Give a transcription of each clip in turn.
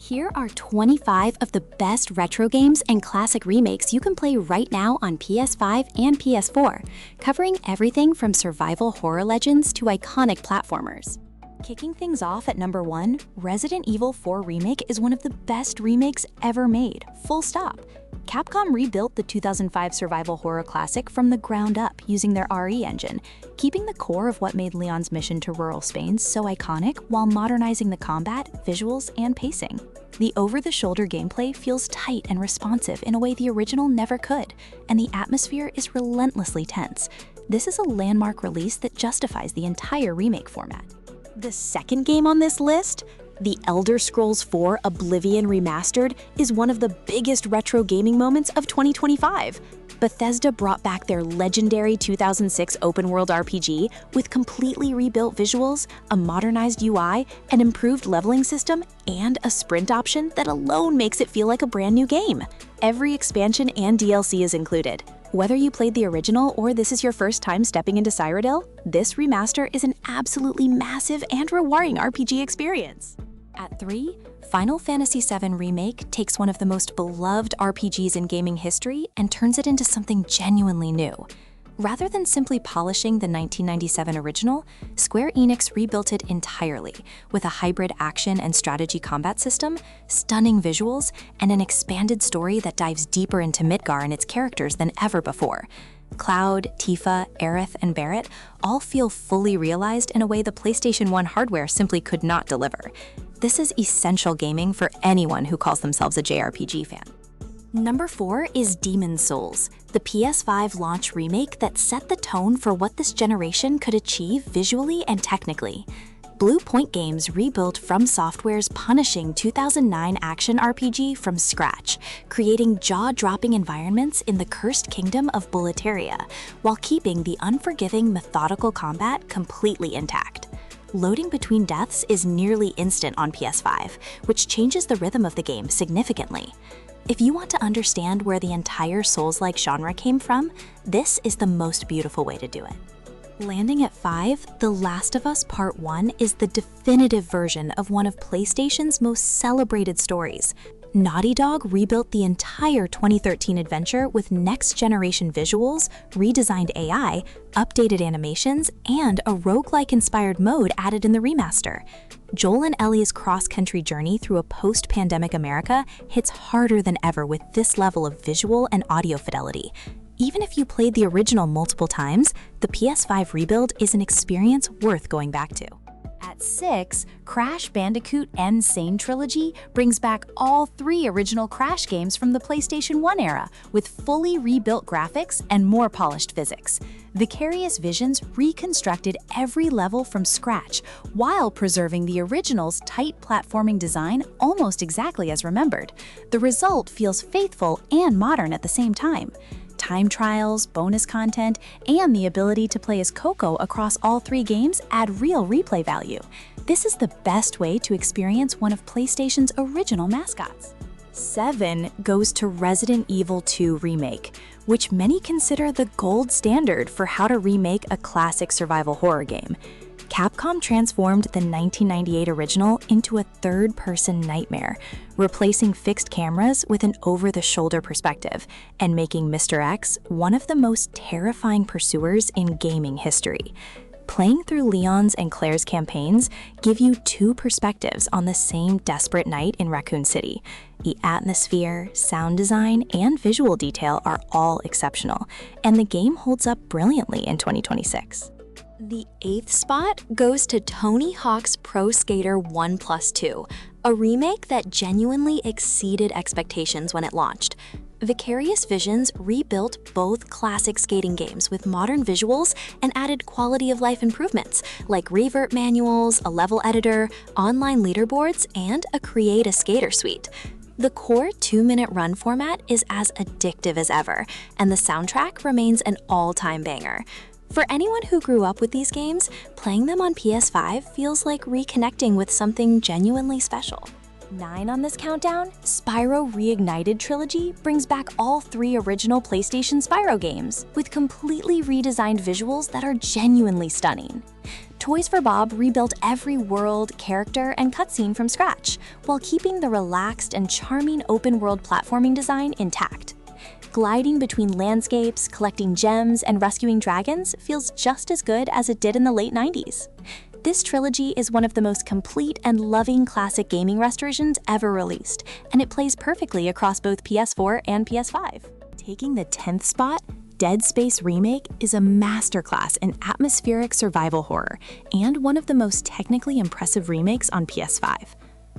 Here are 25 of the best retro games and classic remakes you can play right now on PS5 and PS4, covering everything from survival horror legends to iconic platformers. Kicking things off at number 1, Resident Evil 4 Remake is one of the best remakes ever made, full stop. Capcom rebuilt the 2005 survival horror classic from the ground up using their RE engine, keeping the core of what made Leon's mission to rural Spain so iconic while modernizing the combat, visuals, and pacing. The over-the-shoulder gameplay feels tight and responsive in a way the original never could, and the atmosphere is relentlessly tense. This is a landmark release that justifies the entire remake format. The second game on this list, The Elder Scrolls 4 Oblivion Remastered, is one of the biggest retro gaming moments of 2025. Bethesda brought back their legendary 2006 open-world RPG with completely rebuilt visuals, a modernized UI, an improved leveling system, and a sprint option that alone makes it feel like a brand new game. Every expansion and DLC is included. Whether you played the original or this is your first time stepping into Cyrodiil, this remaster is an absolutely massive and rewarding RPG experience. At 3, Final Fantasy VII Remake takes one of the most beloved RPGs in gaming history and turns it into something genuinely new. Rather than simply polishing the 1997 original, Square Enix rebuilt it entirely, with a hybrid action and strategy combat system, stunning visuals, and an expanded story that dives deeper into Midgar and its characters than ever before. Cloud, Tifa, Aerith, and Barret all feel fully realized in a way the PlayStation 1 hardware simply could not deliver. This is essential gaming for anyone who calls themselves a JRPG fan. Number 4 is Demon's Souls, the PS5 launch remake that set the tone for what this generation could achieve visually and technically. Blue Point Games rebuilt From Software's punishing 2009 action RPG from scratch, creating jaw-dropping environments in the cursed kingdom of Bulletaria, while keeping the unforgiving methodical combat completely intact. Loading between deaths is nearly instant on PS5, which changes the rhythm of the game significantly. If you want to understand where the entire Souls-like genre came from, this is the most beautiful way to do it. Landing at 5, The Last of Us Part 1 is the definitive version of one of PlayStation's most celebrated stories. Naughty Dog rebuilt the entire 2013 adventure with next-generation visuals, redesigned AI, updated animations, and a roguelike-inspired mode added in the remaster. Joel and Ellie's cross-country journey through a post-pandemic America hits harder than ever with this level of visual and audio fidelity. Even if you played the original multiple times, the PS5 rebuild is an experience worth going back to. At 6, Crash Bandicoot N. Sane Trilogy brings back all 3 original Crash games from the PlayStation 1 era, with fully rebuilt graphics and more polished physics. Vicarious Visions reconstructed every level from scratch, while preserving the original's tight platforming design almost exactly as remembered. The result feels faithful and modern at the same time. Time trials, bonus content, and the ability to play as Coco across all 3 games add real replay value. This is the best way to experience one of PlayStation's original mascots. 7 goes to Resident Evil 2 Remake, which many consider the gold standard for how to remake a classic survival horror game. Capcom transformed the 1998 original into a third-person nightmare, replacing fixed cameras with an over-the-shoulder perspective, and making Mr. X one of the most terrifying pursuers in gaming history. Playing through Leon's and Claire's campaigns give you 2 perspectives on the same desperate night in Raccoon City. The atmosphere, sound design, and visual detail are all exceptional, and the game holds up brilliantly in 2026. The 8th spot goes to Tony Hawk's Pro Skater 1+2, a remake that genuinely exceeded expectations when it launched. Vicarious Visions rebuilt both classic skating games with modern visuals and added quality-of-life improvements like revert manuals, a level editor, online leaderboards, and a Create a Skater suite. The core 2-minute run format is as addictive as ever, and the soundtrack remains an all-time banger. For anyone who grew up with these games, playing them on PS5 feels like reconnecting with something genuinely special. 9 on this countdown, Spyro Reignited Trilogy brings back all 3 original PlayStation Spyro games, with completely redesigned visuals that are genuinely stunning. Toys for Bob rebuilt every world, character, and cutscene from scratch, while keeping the relaxed and charming open-world platforming design intact. Gliding between landscapes, collecting gems, and rescuing dragons feels just as good as it did in the late 90s. This trilogy is one of the most complete and loving classic gaming restorations ever released, and it plays perfectly across both PS4 and PS5. Taking the 10th spot, Dead Space Remake is a masterclass in atmospheric survival horror and one of the most technically impressive remakes on PS5.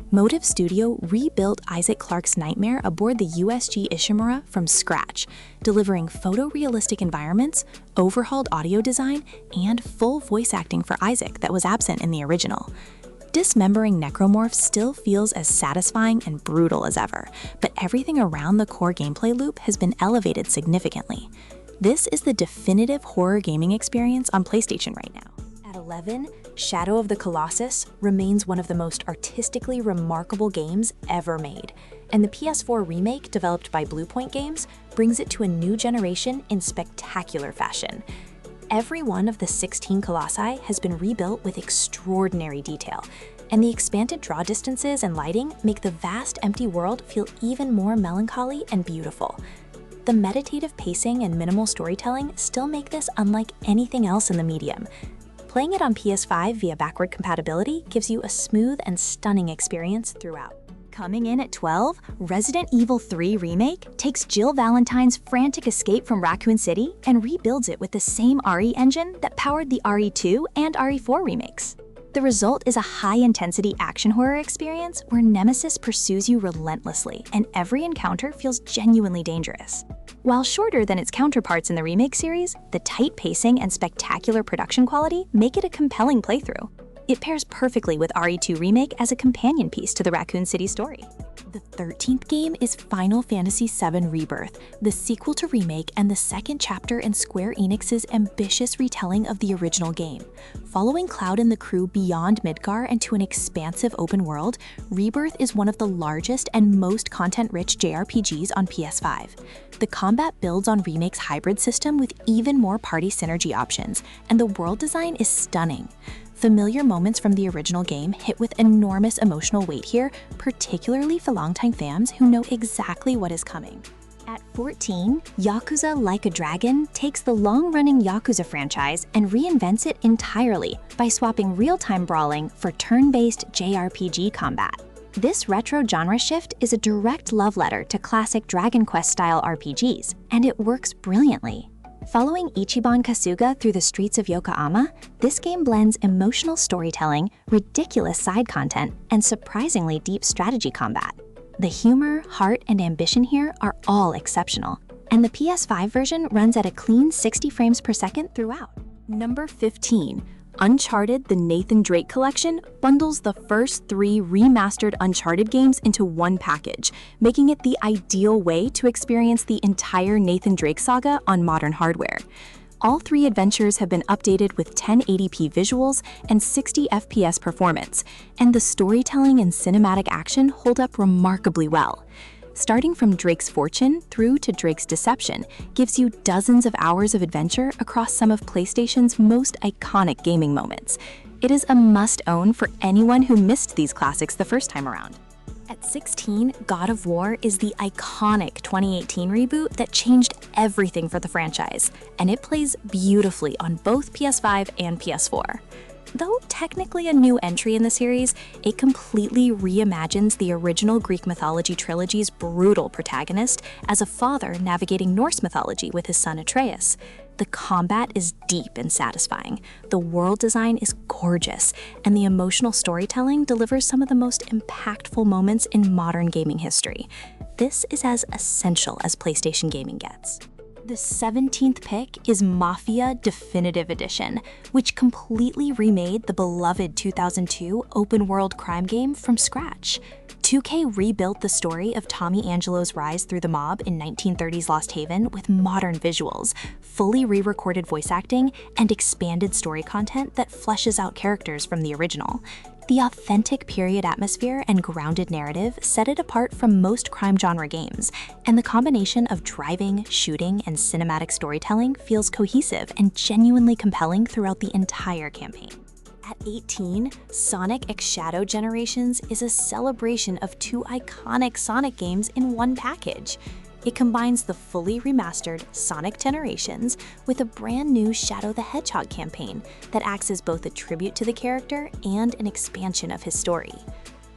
Motive Studio rebuilt Isaac Clarke's nightmare aboard the USG Ishimura from scratch, delivering photorealistic environments, overhauled audio design, and full voice acting for Isaac that was absent in the original. Dismembering necromorphs still feels as satisfying and brutal as ever, but everything around the core gameplay loop has been elevated significantly. This is the definitive horror gaming experience on PlayStation right now. At 11, Shadow of the Colossus remains one of the most artistically remarkable games ever made, and the PS4 remake developed by Bluepoint Games brings it to a new generation in spectacular fashion. Every one of the 16 colossi has been rebuilt with extraordinary detail, and the expanded draw distances and lighting make the vast empty world feel even more melancholy and beautiful. The meditative pacing and minimal storytelling still make this unlike anything else in the medium. Playing it on PS5 via backward compatibility gives you a smooth and stunning experience throughout. Coming in at 12, Resident Evil 3 Remake takes Jill Valentine's frantic escape from Raccoon City and rebuilds it with the same RE engine that powered the RE2 and RE4 remakes. The result is a high-intensity action horror experience where Nemesis pursues you relentlessly and every encounter feels genuinely dangerous. While shorter than its counterparts in the remake series, the tight pacing and spectacular production quality make it a compelling playthrough. It pairs perfectly with RE2 Remake as a companion piece to the Raccoon City story. The 13th game is Final Fantasy VII Rebirth, the sequel to Remake and the second chapter in Square Enix's ambitious retelling of the original game. Following Cloud and the crew beyond Midgar and to an expansive open world, Rebirth is one of the largest and most content-rich JRPGs on PS5. The combat builds on Remake's hybrid system with even more party synergy options, and the world design is stunning. Familiar moments from the original game hit with enormous emotional weight here, particularly for longtime fans who know exactly what is coming. At 14, Yakuza Like a Dragon takes the long-running Yakuza franchise and reinvents it entirely by swapping real-time brawling for turn-based JRPG combat. This retro genre shift is a direct love letter to classic Dragon Quest-style RPGs, and it works brilliantly. Following Ichiban Kasuga through the streets of Yokohama, this game blends emotional storytelling, ridiculous side content, and surprisingly deep strategy combat. The humor, heart, and ambition here are all exceptional, and the PS5 version runs at a clean 60 frames per second throughout. Number 15. Uncharted: The Nathan Drake Collection bundles the first 3 remastered Uncharted games into one package, making it the ideal way to experience the entire Nathan Drake saga on modern hardware. All 3 adventures have been updated with 1080p visuals and 60 FPS performance, and the storytelling and cinematic action hold up remarkably well. Starting from Drake's Fortune through to Drake's Deception gives you dozens of hours of adventure across some of PlayStation's most iconic gaming moments. It is a must-own for anyone who missed these classics the first time around. At 16, God of War is the iconic 2018 reboot that changed everything for the franchise, and it plays beautifully on both PS5 and PS4. Though technically a new entry in the series, it completely reimagines the original Greek mythology trilogy's brutal protagonist as a father navigating Norse mythology with his son Atreus. The combat is deep and satisfying, the world design is gorgeous, and the emotional storytelling delivers some of the most impactful moments in modern gaming history. This is as essential as PlayStation gaming gets. The 17th pick is Mafia Definitive Edition, which completely remade the beloved 2002 open-world crime game from scratch. 2K rebuilt the story of Tommy Angelo's rise through the mob in 1930s Lost Haven with modern visuals, fully re-recorded voice acting, and expanded story content that fleshes out characters from the original. The authentic period atmosphere and grounded narrative set it apart from most crime genre games, and the combination of driving, shooting, and cinematic storytelling feels cohesive and genuinely compelling throughout the entire campaign. At 18, Sonic X Shadow Generations is a celebration of two iconic Sonic games in one package. It combines the fully remastered Sonic Generations with a brand new Shadow the Hedgehog campaign that acts as both a tribute to the character and an expansion of his story.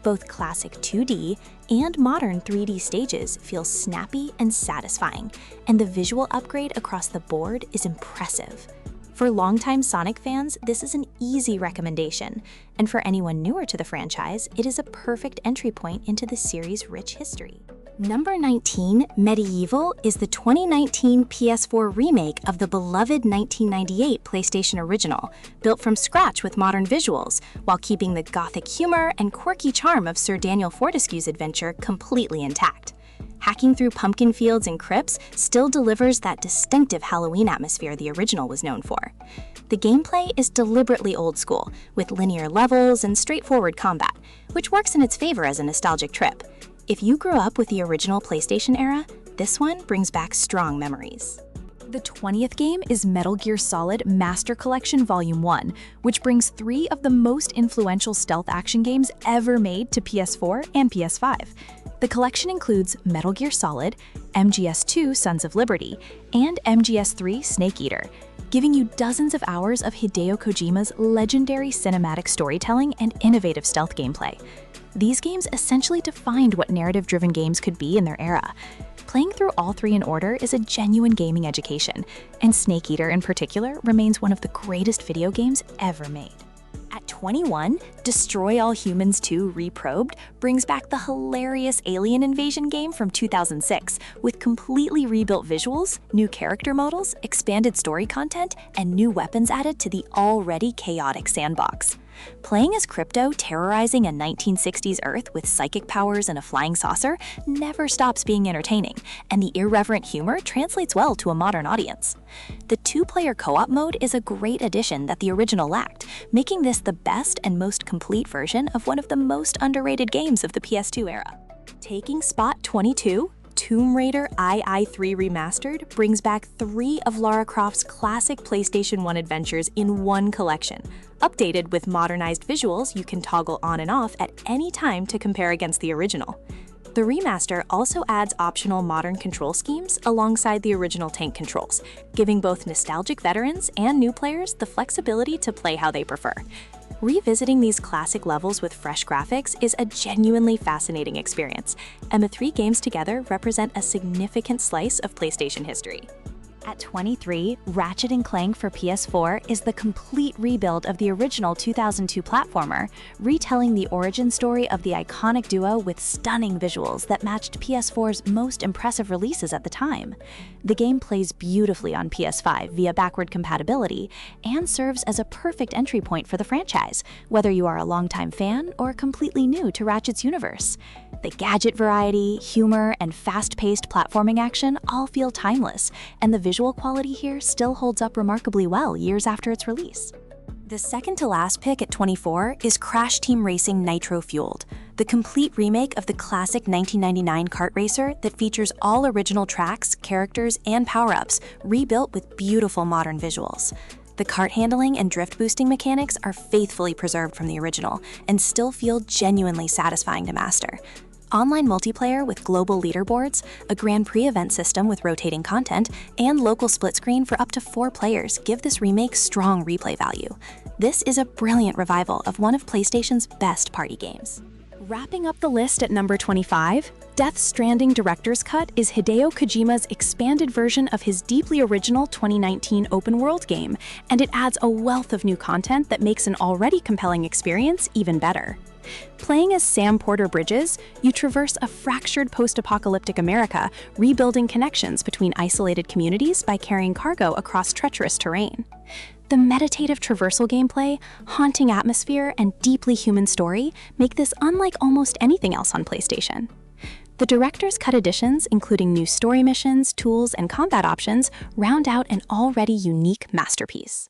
Both classic 2D and modern 3D stages feel snappy and satisfying, and the visual upgrade across the board is impressive. For longtime Sonic fans, this is an easy recommendation, and for anyone newer to the franchise, it is a perfect entry point into the series' rich history. Number 19, Medieval, is the 2019 PS4 remake of the beloved 1998 PlayStation original, built from scratch with modern visuals, while keeping the gothic humor and quirky charm of Sir Daniel Fortescue's adventure completely intact. Hacking through pumpkin fields and crypts still delivers that distinctive Halloween atmosphere the original was known for. The gameplay is deliberately old school, with linear levels and straightforward combat, which works in its favor as a nostalgic trip. If you grew up with the original PlayStation era, this one brings back strong memories. The 20th game is Metal Gear Solid Master Collection Volume 1, which brings 3 of the most influential stealth action games ever made to PS4 and PS5. The collection includes Metal Gear Solid, MGS2 Sons of Liberty, and MGS3 Snake Eater, giving you dozens of hours of Hideo Kojima's legendary cinematic storytelling and innovative stealth gameplay. These games essentially defined what narrative-driven games could be in their era. Playing through all 3 in order is a genuine gaming education, and Snake Eater in particular remains one of the greatest video games ever made. At 21, Destroy All Humans 2 Reprobed brings back the hilarious alien invasion game from 2006 with completely rebuilt visuals, new character models, expanded story content, and new weapons added to the already chaotic sandbox. Playing as Crypto terrorizing a 1960s Earth with psychic powers and a flying saucer never stops being entertaining, and the irreverent humor translates well to a modern audience. The 2-player co-op mode is a great addition that the original lacked, making this the best and most complete version of one of the most underrated games of the PS2 era. Taking spot 22, Tomb Raider II3 Remastered brings back 3 of Lara Croft's classic PlayStation 1 adventures in one collection. Updated with modernized visuals you can toggle on and off at any time to compare against the original. The remaster also adds optional modern control schemes alongside the original tank controls, giving both nostalgic veterans and new players the flexibility to play how they prefer. Revisiting these classic levels with fresh graphics is a genuinely fascinating experience, and the 3 games together represent a significant slice of PlayStation history. At 23, Ratchet & Clank for PS4 is the complete rebuild of the original 2002 platformer, retelling the origin story of the iconic duo with stunning visuals that matched PS4's most impressive releases at the time. The game plays beautifully on PS5 via backward compatibility and serves as a perfect entry point for the franchise, whether you are a longtime fan or completely new to Ratchet's universe. The gadget variety, humor, and fast-paced platforming action all feel timeless, and the visual quality here still holds up remarkably well years after its release. The second-to-last pick at 24 is Crash Team Racing Nitro Fueled, the complete remake of the classic 1999 kart racer that features all original tracks, characters, and power-ups, rebuilt with beautiful modern visuals. The kart handling and drift boosting mechanics are faithfully preserved from the original and still feel genuinely satisfying to master. Online multiplayer with global leaderboards, a Grand Prix event system with rotating content, and local split screen for up to 4 players give this remake strong replay value. This is a brilliant revival of one of PlayStation's best party games. Wrapping up the list at number 25, Death Stranding Director's Cut is Hideo Kojima's expanded version of his deeply original 2019 open-world game, and it adds a wealth of new content that makes an already compelling experience even better. Playing as Sam Porter Bridges, you traverse a fractured post-apocalyptic America, rebuilding connections between isolated communities by carrying cargo across treacherous terrain. The meditative traversal gameplay, haunting atmosphere, and deeply human story make this unlike almost anything else on PlayStation. The Director's Cut editions, including new story missions, tools, and combat options, round out an already unique masterpiece.